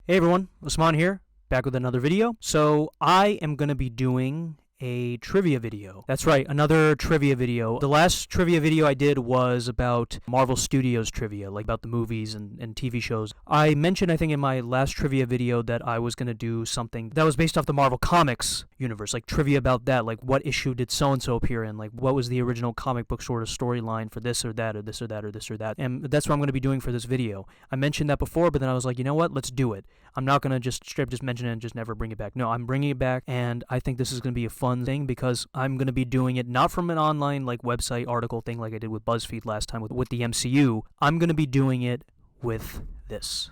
Hey everyone, Usman here, back with another video. So I am going to be doing a trivia video. That's right, another trivia video. The last trivia video I did was about Marvel Studios trivia, like about the movies and TV shows. I mentioned, I think, in my last trivia video that I was going to do something that was based off the Marvel Comics universe, like trivia about that, like what issue did so-and-so appear in, like what was the original comic book sort of storyline for this or that or this or that or this or that. And that's what I'm going to be doing for this video. I mentioned that before, but then I was like, you know what, let's do it. I'm not going to just straight just mention it and just never bring it back. No, I'm bringing it back, and I think this is going to be a fun thing because I'm going to be doing it not from an online like website article thing like I did with BuzzFeed last time with the MCU. I'm going to be doing it with this.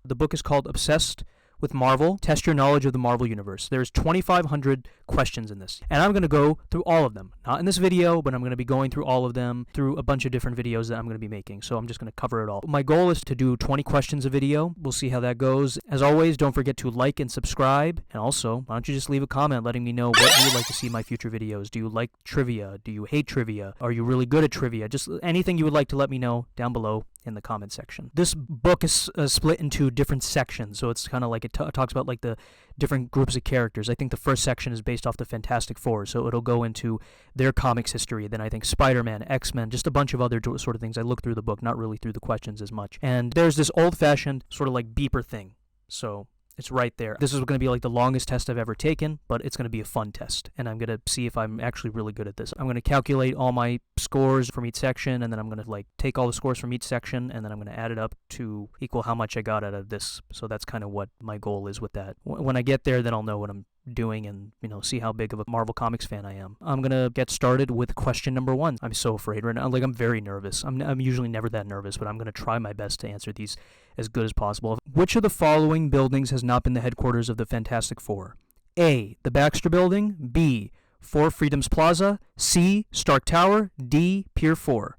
The book is called Obsessed with Marvel, Test Your Knowledge of the Marvel Universe. There's 2,500 questions in this, and I'm going to go through all of them. Not in this video, but I'm going to be going through all of them through a bunch of different videos that I'm going to be making, so I'm just going to cover it all. My goal is to do 20 questions a video. We'll see how that goes. As always, don't forget to like and subscribe, and also, why don't you just leave a comment letting me know what you would like to see in my future videos. Do you like trivia? Do you hate trivia? Are you really good at trivia? Just anything you would like to let me know down below in the comment section. This book is split into different sections, so it's kind of like it talks about like the different groups of characters. I think the first section is based off the Fantastic Four, so it'll go into their comics history. Then I think Spider-Man, X-Men, just a bunch of other sort of things. I look through the book, not really through the questions as much. And there's this old-fashioned sort of like beeper thing, so it's right there. This is going to be like the longest test I've ever taken, but it's going to be a fun test, and I'm going to see if I'm actually really good at this. I'm going to calculate all my scores from each section, and then I'm going to like take all the scores from each section, and then I'm going to add it up to equal how much I got out of this. So that's kind of what my goal is with that. When I get there, then I'll know what I'm doing and, you know, see how big of a Marvel Comics fan I am. I'm going to get started with question number 1. I'm so afraid right now. Like, I'm very nervous. I'm usually never that nervous, but I'm going to try my best to answer these as good as possible. Which of the following buildings has not been the headquarters of the Fantastic Four? A, the Baxter Building. B, Four Freedoms Plaza. C, Stark Tower. D, Pier 4.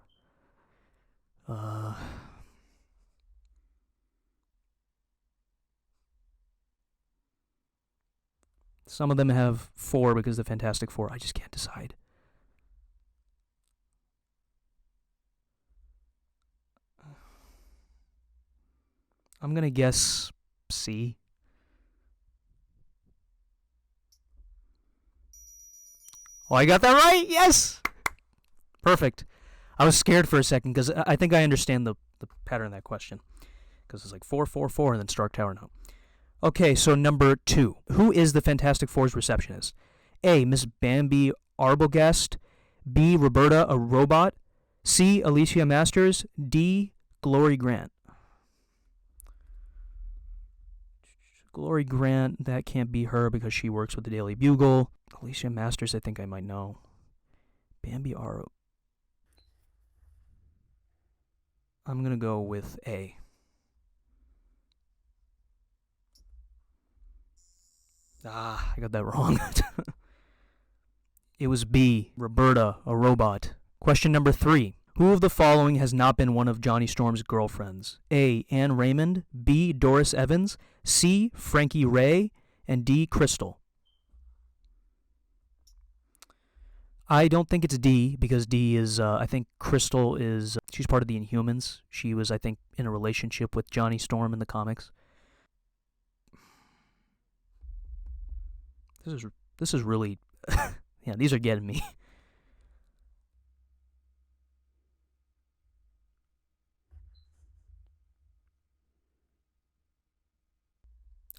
Some of them have 4 because of the Fantastic Four. I just can't decide. I'm going to guess C. Oh, I got that right! Yes! Perfect. I was scared for a second because I think I understand the pattern of that question. Because it's like 4, 4, 4, and then Stark Tower now. Okay, so number 2. Who is the Fantastic Four's receptionist? A, Miss Bambi Arbogast. B, Roberta, a robot. C, Alicia Masters. D, Glory Grant. Glory Grant, that can't be her because she works with the Daily Bugle. Alicia Masters, I think I might know. Bambi Arbo. I'm going to go with A. I got that wrong. It was B, Roberta, a robot. Question number 3. Who of the following has not been one of Johnny Storm's girlfriends? A, Anne Raymond. B, Doris Evans. C, Frankie Ray. And D, Crystal. I don't think it's D, because D is, I think Crystal is, she's part of the Inhumans. She was, I think, in a relationship with Johnny Storm in the comics. This is really, yeah, these are getting me.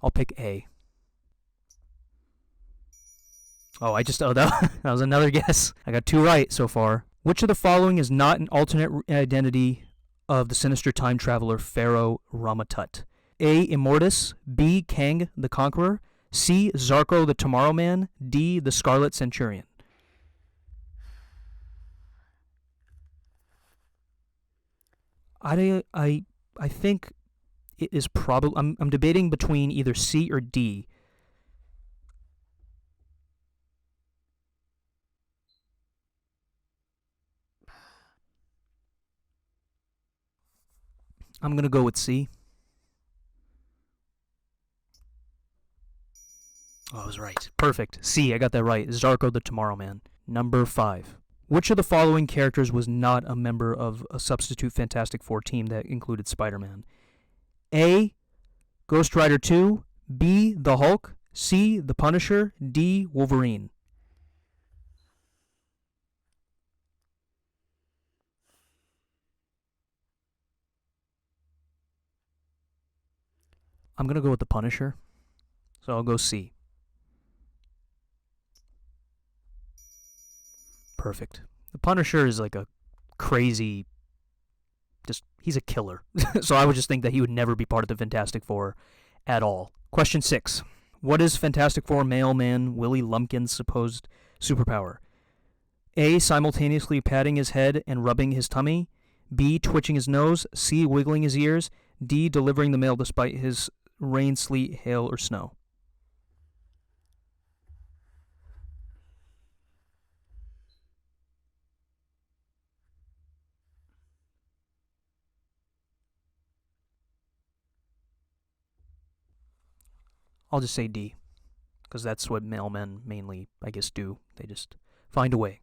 I'll pick A. Oh, that was another guess. I got 2 right so far. Which of the following is not an alternate identity of the sinister time traveler Pharaoh Ramatut? A, Immortus. B, Kang the Conqueror. C, Zarko the Tomorrow Man. D, the Scarlet Centurion. I think it is probably, I'm debating between either C or D. I'm going to go with C. Oh, I was right. Perfect. C, I got that right. Zarko the Tomorrow Man. Number 5. Which of the following characters was not a member of a substitute Fantastic Four team that included Spider-Man? A, Ghost Rider 2, B. The Hulk, C. The Punisher, D. Wolverine. I'm going to go with The Punisher, so I'll go C. Perfect. The Punisher is like a crazy, he's a killer. So I would just think that he would never be part of the Fantastic Four at all. Question 6. What is Fantastic Four mailman Willie Lumpkin's supposed superpower? A. Simultaneously patting his head and rubbing his tummy. B. Twitching his nose. C. Wiggling his ears. D. Delivering the mail despite his rain, sleet, hail, or snow. I'll just say D, because that's what mailmen mainly, I guess, do. They just find a way.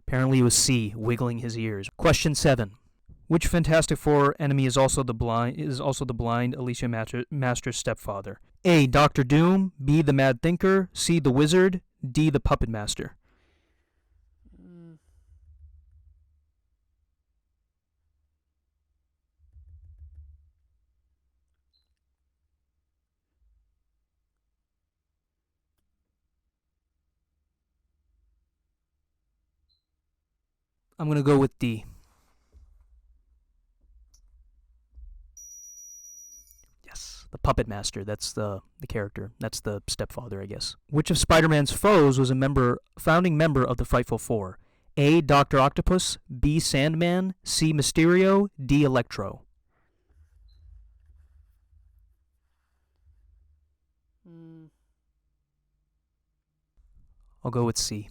Apparently it was C, wiggling his ears. Question 7. Which Fantastic Four enemy is also the blind Alicia Master's stepfather? A. Doctor Doom. B. The Mad Thinker. C. The Wizard. D. The Puppet Master. I'm going to go with D. Yes, the Puppet Master. That's the character. That's the stepfather, I guess. Which of Spider-Man's foes was a founding member of the Frightful Four? A. Dr. Octopus. B. Sandman. C. Mysterio. D. Electro. I'll go with C.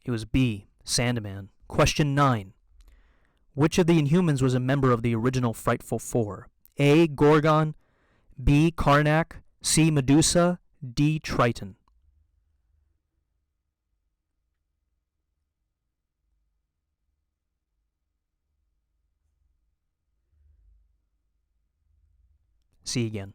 It was B. Sandman. Question 9. Which of the Inhumans was a member of the original Frightful Four? A. Gorgon. B. Karnak. C. Medusa. D. Triton. C again.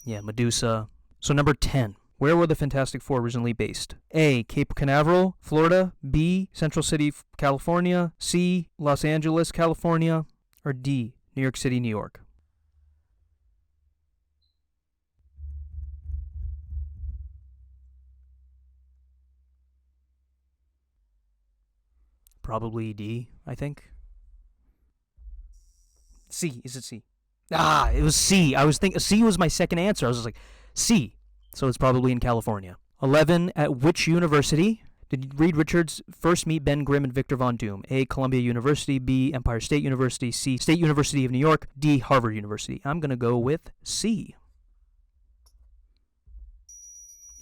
Yeah, Medusa. So number 10. Where were the Fantastic Four originally based? A. Cape Canaveral, Florida. B. Central City, California. C. Los Angeles, California. Or D. New York City, New York. Probably D, I think. C. Is it C? It was C. I was thinking C was my second answer. I was just like, C. So it's probably in California. 11. At which university did Reed Richards first meet Ben Grimm and Victor Von Doom? A. Columbia University. B. Empire State University. C. State University of New York. D. Harvard University. I'm going to go with C.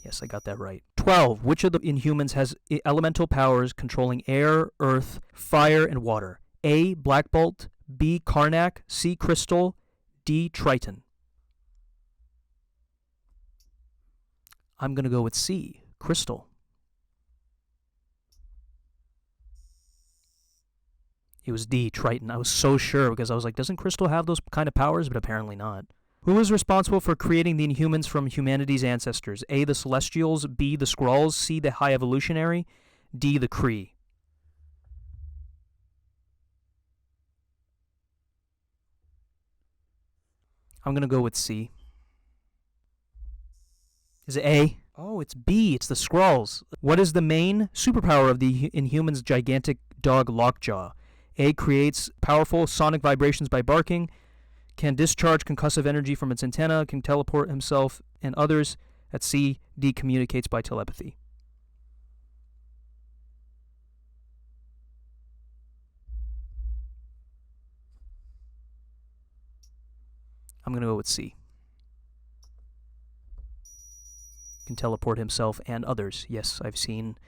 Yes, I got that right. 12. Which of the Inhumans has elemental powers controlling air, earth, fire, and water? A. Black Bolt. B. Karnak. C. Crystal. D. Triton. I'm going to go with C. Crystal. It was D. Triton. I was so sure because I was like, doesn't Crystal have those kind of powers? But apparently not. Who is responsible for creating the Inhumans from humanity's ancestors? A. The Celestials. B. The Skrulls. C. The High Evolutionary. D. The Kree. I'm going to go with C. Is it A? Oh, it's B. It's the Skrulls. What is the main superpower of the Inhumans' gigantic dog Lockjaw? A. Creates powerful sonic vibrations by barking. Can discharge concussive energy from its antenna. Can teleport himself and others. At C. D. Communicates by telepathy. I'm going to go with C. Can teleport himself and others. Yes, I've seen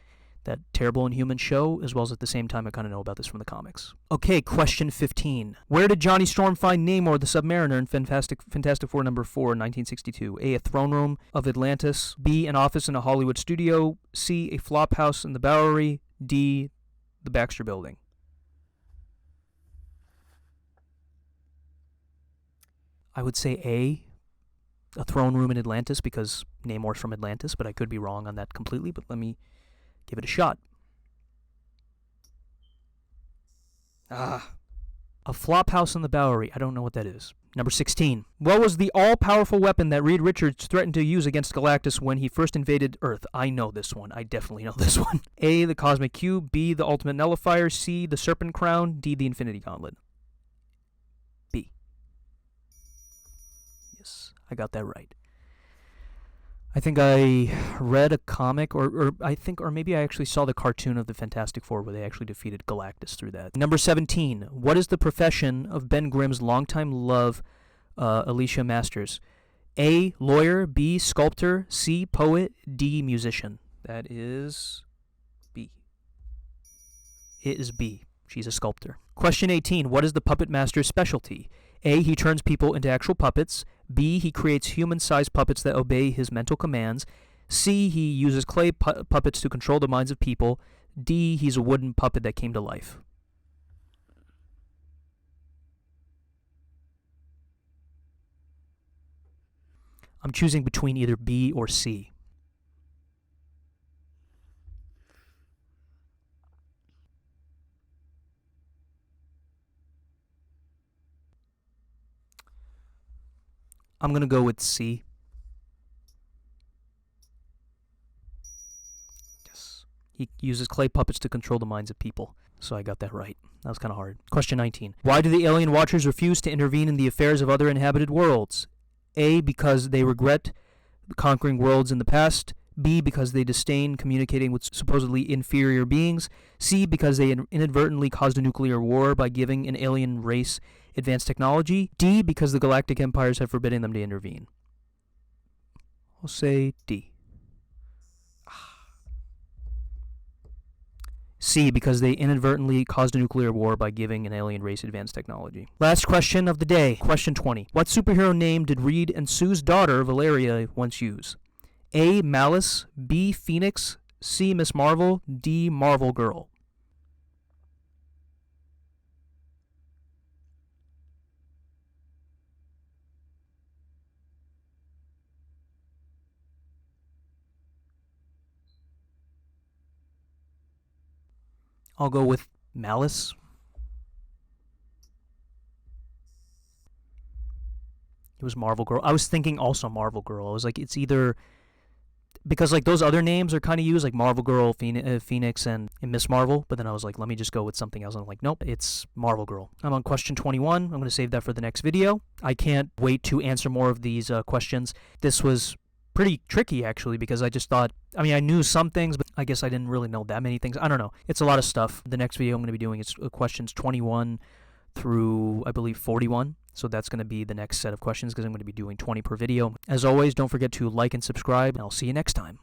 that terrible Inhumans show, as well as at the same time I kind of know about this from the comics. Okay, question 15. Where did Johnny Storm find Neymar the Submariner in Fantastic Four number 4, 1962? A throne room of Atlantis. B, an office in a Hollywood studio. C, a flop house in the Bowery. D, the Baxter Building. I would say a throne room in Atlantis, because Neymor's from Atlantis, but I could be wrong on that completely, but let me give it a shot. A flop house in the Bowery. I don't know what that is. Number 16. What was the all-powerful weapon that Reed Richards threatened to use against Galactus when he first invaded Earth? I know this one. I definitely know this one. A, the Cosmic Cube. B, the Ultimate Nullifier. C, the Serpent Crown. D, the Infinity Gauntlet. B. Yes, I got that right. I think I read a comic, or maybe I actually saw the cartoon of the Fantastic Four where they actually defeated Galactus through that. Number 17. What is the profession of Ben Grimm's longtime love, Alicia Masters? A, lawyer. B, sculptor. C, poet. D, musician. That is B. It is B. She's a sculptor. Question 18. What is the puppet master's specialty? A, he turns people into actual puppets. B, he creates human-sized puppets that obey his mental commands. C, he uses clay puppets to control the minds of people. D, he's a wooden puppet that came to life. I'm choosing between either B or C. I'm going to go with C. Yes. He uses clay puppets to control the minds of people. So I got that right. That was kind of hard. Question 19. Why do the alien watchers refuse to intervene in the affairs of other inhabited worlds? A, because they regret conquering worlds in the past. B, because they disdain communicating with supposedly inferior beings. C, because they inadvertently caused a nuclear war by giving an alien race advanced technology. D, because the galactic empires have forbidden them to intervene. I'll say D. C, because they inadvertently caused a nuclear war by giving an alien race advanced technology. Last question of the day. Question 20. What superhero name did Reed and Sue's daughter, Valeria, once use? A, Malice. B, Phoenix. C, Miss Marvel. D, Marvel Girl. I'll go with Malice. It was Marvel Girl. I was thinking also Marvel Girl. I was like, it's either... Because, like, those other names are kind of used, like Marvel Girl, Phoenix, and Miss Marvel. But then I was like, let me just go with something else. And I'm like, nope, it's Marvel Girl. I'm on question 21. I'm going to save that for the next video. I can't wait to answer more of these questions. This was pretty tricky, actually, because I just thought... I mean, I knew some things, but I guess I didn't really know that many things. I don't know. It's a lot of stuff. The next video I'm going to be doing is questions 21 through, I believe, 41. So that's going to be the next set of questions because I'm going to be doing 20 per video. As always, don't forget to like and subscribe, and I'll see you next time.